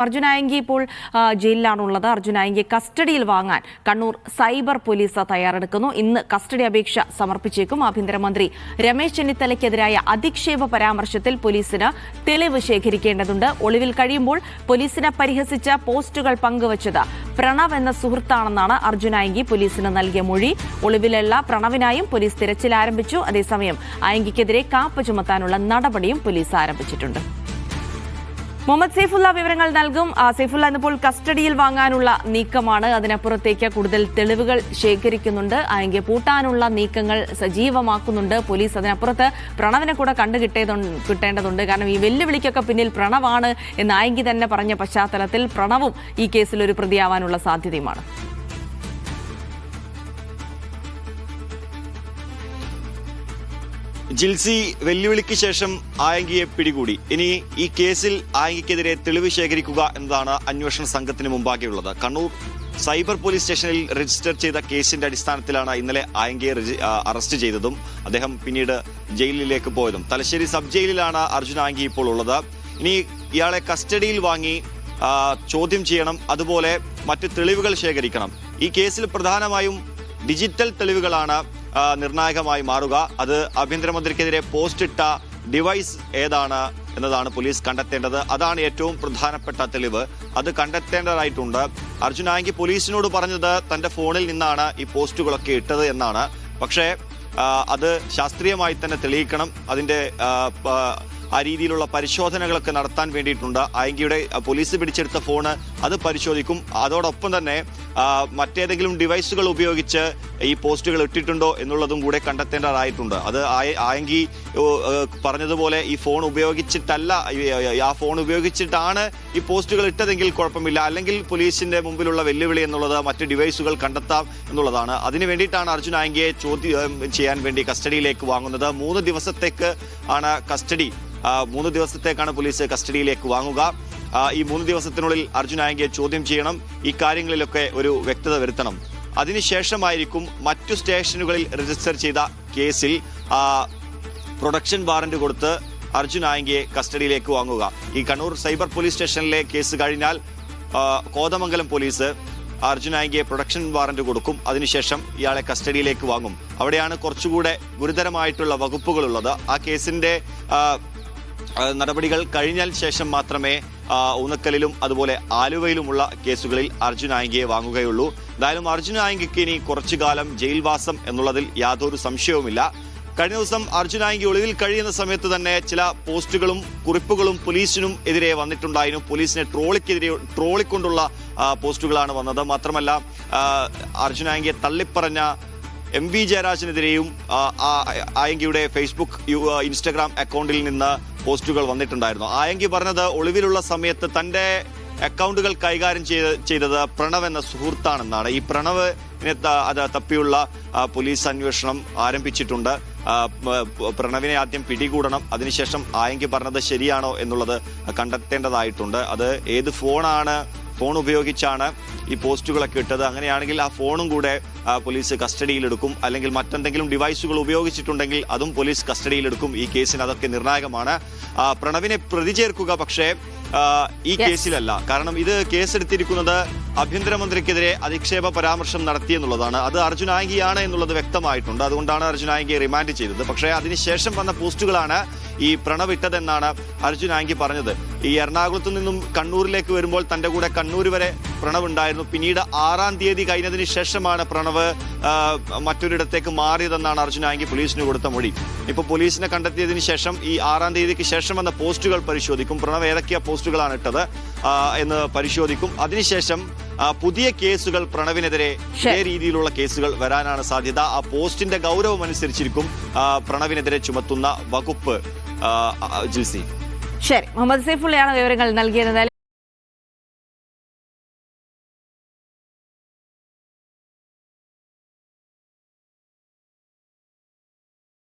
അർജുൻ ആയങ്കി ഇപ്പോൾ ജയിലിലാണുള്ളത്. അർജുൻ ആയങ്കി കസ്റ്റഡിയിൽ വാങ്ങാൻ കണ്ണൂർ സൈബർ പോലീസ് തയ്യാറെടുക്കുന്നു. ഇന്ന് കസ്റ്റഡി അപേക്ഷ സമർപ്പിച്ചേക്കും. ആഭ്യന്തരമന്ത്രി രമേശ് ചെന്നിത്തലയ്ക്കെതിരായ അധിക്ഷേപ പരാമർശത്തിൽ പോലീസിന് തെളിവ് ശേഖരിക്കേണ്ടതുണ്ട്. ഒളിവിൽ കഴിയുമ്പോൾ പോലീസിനെ പരിഹസിച്ച പോസ്റ്റുകൾ പങ്കുവച്ചത് പ്രണവ് എന്ന സുഹൃത്താണെന്നാണ് അർജുൻ ആയങ്കി പോലീസിന് നൽകിയ മൊഴി. ഒളിവിലുള്ള പ്രണവിനായും പോലീസ് തിരച്ചിൽ ആരംഭിച്ചു. അതേസമയം ആയങ്കിക്കെതിരെ കാപ്പ ചുമത്താനുള്ള നടപടിയും പോലീസ് ആരംഭിച്ചിട്ടുണ്ട്. മുഹമ്മദ് സൈഫുള്ള വിവരങ്ങൾ നൽകും. സൈഫുള്ള ഇന്നിപ്പോൾ കസ്റ്റഡിയിൽ വാങ്ങാനുള്ള നീക്കമാണ്. അതിനപ്പുറത്തേക്ക് കൂടുതൽ തെളിവുകൾ ശേഖരിക്കുന്നുണ്ട്. ആയങ്കി പൂട്ടാനുള്ള നീക്കങ്ങൾ സജീവമാക്കുന്നുണ്ട് പോലീസ്. അതിനപ്പുറത്ത് പ്രണവിനെ കൂടെ കിട്ടേണ്ടതുണ്ട്. കാരണം ഈ വെല്ലുവിളിക്കൊക്കെ പിന്നിൽ പ്രണവാണ് എന്ന് ആയങ്കി തന്നെ പറഞ്ഞ പശ്ചാത്തലത്തിൽ പ്രണവും ഈ കേസിൽ ഒരു പ്രതിയാവാനുള്ള സാധ്യതയുമാണ്. ജിൽസി, വെല്ലുവിളിക്ക് ശേഷം ആയങ്കിയെ പിടികൂടി. ഇനി ഈ കേസിൽ ആയങ്കിക്കെതിരെ തെളിവ് ശേഖരിക്കുക എന്നതാണ് അന്വേഷണ സംഘത്തിന് മുമ്പാകെയുള്ളത്. കണ്ണൂർ സൈബർ പോലീസ് സ്റ്റേഷനിൽ രജിസ്റ്റർ ചെയ്ത കേസിന്റെ അടിസ്ഥാനത്തിലാണ് ഇന്നലെ ആയങ്കിയെ അറസ്റ്റ് ചെയ്തതും അദ്ദേഹം പിന്നീട് ജയിലിലേക്ക് പോയതും. തലശ്ശേരി സബ് ജയിലിലാണ് അർജുൻ ആയങ്കി ഇപ്പോൾ ഉള്ളത്. ഇനി ഇയാളെ കസ്റ്റഡിയിൽ വാങ്ങി ചോദ്യം ചെയ്യണം. അതുപോലെ മറ്റ് തെളിവുകൾ ശേഖരിക്കണം. ഈ കേസിൽ പ്രധാനമായും ഡിജിറ്റൽ തെളിവുകളാണ് നിർണായകമായി മാറുക. അത് ആഭ്യന്തരമന്ത്രിക്കെതിരെ പോസ്റ്റ് ഇട്ട ഡിവൈസ് ഏതാണ് എന്നതാണ് പോലീസ് കണ്ടെത്തേണ്ടത്. അതാണ് ഏറ്റവും പ്രധാനപ്പെട്ട തെളിവ്. അത് കണ്ടെത്തേണ്ടതായിട്ടുണ്ട്. അർജുൻ ആയങ്കി പോലീസിനോട് പറഞ്ഞത് തന്റെ ഫോണിൽ നിന്നാണ് ഈ പോസ്റ്റുകളൊക്കെ ഇട്ടത് എന്നാണ്. പക്ഷേ അത് ശാസ്ത്രീയമായി തന്നെ തെളിയിക്കണം. അതിന്റെ ആ രീതിയിലുള്ള പരിശോധനകളൊക്കെ നടത്താൻ വേണ്ടിയിട്ടുണ്ട്. ആയങ്കിയുടെ പോലീസ് പിടിച്ചെടുത്ത ഫോണ് അത് പരിശോധിക്കും. അതോടൊപ്പം തന്നെ മറ്റേതെങ്കിലും ഡിവൈസുകൾ ഉപയോഗിച്ച് ഈ പോസ്റ്റുകൾ ഇട്ടിട്ടുണ്ടോ എന്നുള്ളതും കൂടെ കണ്ടെത്തേണ്ടതായിട്ടുണ്ട്. അത് ആയങ്കി പറഞ്ഞതുപോലെ ഈ ഫോൺ ഉപയോഗിച്ചിട്ടല്ല, ആ ഫോൺ ഉപയോഗിച്ചിട്ടാണ് ഈ പോസ്റ്റുകൾ ഇട്ടതെങ്കിൽ കുഴപ്പമില്ല. അല്ലെങ്കിൽ പോലീസിന്റെ മുമ്പിലുള്ള വെല്ലുവിളി എന്നുള്ളത് മറ്റ് ഡിവൈസുകൾ കണ്ടെത്താം എന്നുള്ളതാണ്. അതിനു വേണ്ടിയിട്ടാണ് അർജുൻ ആയങ്കിയെ ചോദ്യം ചെയ്യാൻ വേണ്ടി കസ്റ്റഡിയിലേക്ക് വാങ്ങുന്നത്. 3 ദിവസത്തേക്ക് ആണ് കസ്റ്റഡി. 3 ദിവസത്തേക്കാണ് പോലീസ് കസ്റ്റഡിയിലേക്ക് വാങ്ങുക. ഈ 3 ദിവസത്തിനുള്ളിൽ അർജുൻ ആയങ്കിയെ ചോദ്യം ചെയ്യണം. ഈ കാര്യങ്ങളിലൊക്കെ ഒരു വ്യക്തത വരുത്തണം. അതിനുശേഷമായിരിക്കും മറ്റു സ്റ്റേഷനുകളിൽ രജിസ്റ്റർ ചെയ്ത കേസിൽ പ്രൊഡക്ഷൻ വാറന്റ് കൊടുത്ത് അർജുൻ ആയങ്കിയെ കസ്റ്റഡിയിലേക്ക് വാങ്ങുക. ഈ കണ്ണൂർ സൈബർ പോലീസ് സ്റ്റേഷനിലെ കേസ് കഴിഞ്ഞാൽ കോതമംഗലം പോലീസ് അർജുൻ ആയങ്കിയെ പ്രൊഡക്ഷൻ വാറന്റ് കൊടുക്കും. അതിനുശേഷം ഇയാളെ കസ്റ്റഡിയിലേക്ക് വാങ്ങും. അവിടെയാണ് കുറച്ചുകൂടെ ഗുരുതരമായിട്ടുള്ള വകുപ്പുകളുള്ളത്. ആ കേസിന്റെ നടപടികൾ കഴിഞ്ഞാൽ ശേഷം മാത്രമേ ഉന്നക്കലിലും അതുപോലെ ആലുവയിലുമുള്ള കേസുകളിൽ അർജുൻ ആയങ്കിയെ വാങ്ങുകയുള്ളൂ. എന്തായാലും അർജുൻ ആയങ്കിക്ക് ഇനി കുറച്ചു കാലം ജയിൽവാസം എന്നുള്ളതിൽ യാതൊരു സംശയവുമില്ല. കഴിഞ്ഞ ദിവസം അർജുൻ ആയങ്കി ഒളിവിൽ കഴിയുന്ന സമയത്ത് തന്നെ ചില പോസ്റ്റുകളും കുറിപ്പുകളും പോലീസിനും എതിരെ വന്നിട്ടുണ്ടായിരുന്നു. പോലീസിനെ ട്രോളിക്കൊണ്ടുള്ള പോസ്റ്റുകളാണ് വന്നത്. മാത്രമല്ല അർജുൻ ആയങ്കിയെ തള്ളിപ്പറഞ്ഞ MV ജയരാജനെതിരെയും ആയങ്കിയുടെ ഫേസ്ബുക്ക് ഇൻസ്റ്റഗ്രാം അക്കൗണ്ടിൽ നിന്ന് പോസ്റ്റുകൾ വന്നിട്ടുണ്ടായിരുന്നു. ആയങ്കി പറഞ്ഞത് ഒളിവിലുള്ള സമയത്ത് തന്റെ അക്കൗണ്ടുകൾ കൈകാര്യം ചെയ്തത് പ്രണവ് എന്ന സുഹൃത്താണെന്നാണ്. ഈ പ്രണവിനെ അത് തപ്പിയുള്ള പോലീസ് അന്വേഷണം ആരംഭിച്ചിട്ടുണ്ട്. പ്രണവിനെ ആദ്യം പിടികൂടണം. അതിനുശേഷം ആയങ്കി പറഞ്ഞത് ശരിയാണോ എന്നുള്ളത് കണ്ടെത്തേണ്ടതായിട്ടുണ്ട്. അത് ഏത് ഫോൺ ഉപയോഗിച്ചാണ് ഈ പോസ്റ്റുകളൊക്കെ ഇട്ടത്. അങ്ങനെയാണെങ്കിൽ ആ ഫോണും കൂടെ പോലീസ് കസ്റ്റഡിയിലെടുക്കും. അല്ലെങ്കിൽ മറ്റെന്തെങ്കിലും ഡിവൈസുകൾ ഉപയോഗിച്ചിട്ടുണ്ടെങ്കിൽ അതും പോലീസ് കസ്റ്റഡിയിലെടുക്കും. ഈ കേസിന് അതൊക്കെ നിർണായകമാണ്. പ്രണവിനെ പ്രതി ചേർക്കുക പക്ഷേ ഈ കേസിലല്ല. കാരണം ഇത് കേസെടുത്തിരിക്കുന്നത് ആഭ്യന്തരമന്ത്രിക്കെതിരെ അധിക്ഷേപ പരാമർശം നടത്തിയെന്നുള്ളതാണ്. അത് അർജുൻ ആയങ്കിയാണ് എന്നുള്ളത് വ്യക്തമായിട്ടുണ്ട്. അതുകൊണ്ടാണ് അർജുൻ ആയങ്കിയെ റിമാൻഡ് ചെയ്തത്. പക്ഷേ അതിനുശേഷം വന്ന പോസ്റ്റുകളാണ് ഈ പ്രണവ് ഇട്ടതെന്നാണ് അർജുൻ ആയങ്കി പറഞ്ഞത്. ഈ എറണാകുളത്തു നിന്നും കണ്ണൂരിലേക്ക് വരുമ്പോൾ തന്റെ കൂടെ കണ്ണൂർ വരെ പ്രണവ് ഉണ്ടായിരുന്നു. പിന്നീട് 6-ാം തീയതി കഴിഞ്ഞതിന് ശേഷമാണ് പ്രണവ് മറ്റൊരിടത്തേക്ക് മാറിയതെന്നാണ് അർജുൻ ആയങ്കി പോലീസിന് കൊടുത്ത മൊഴി. ഇപ്പൊ പോലീസിനെ കണ്ടെത്തിയതിനു ശേഷം ഈ 6-ാം തീയതിക്ക് ശേഷം വന്ന പോസ്റ്റുകൾ പരിശോധിക്കും. പ്രണവ് ഏതൊക്കെയാ പോസ്റ്റുകളാണ് ഇട്ടത് എന്ന് പരിശോധിക്കും. അതിനുശേഷം പുതിയ കേസുകൾ പ്രണവിനെതിരെ ഇതേ രീതിയിലുള്ള കേസുകൾ വരാനാണ് സാധ്യത. ആ പോസ്റ്റിന്റെ ഗൗരവം അനുസരിച്ചിരിക്കും പ്രണവിനെതിരെ ചുമത്തുന്ന വകുപ്പ്. ജിൽസി, ശരി, മുഹമ്മദ് സൈഫുള്ളയാണ് വിവരങ്ങൾ നൽകിയത്.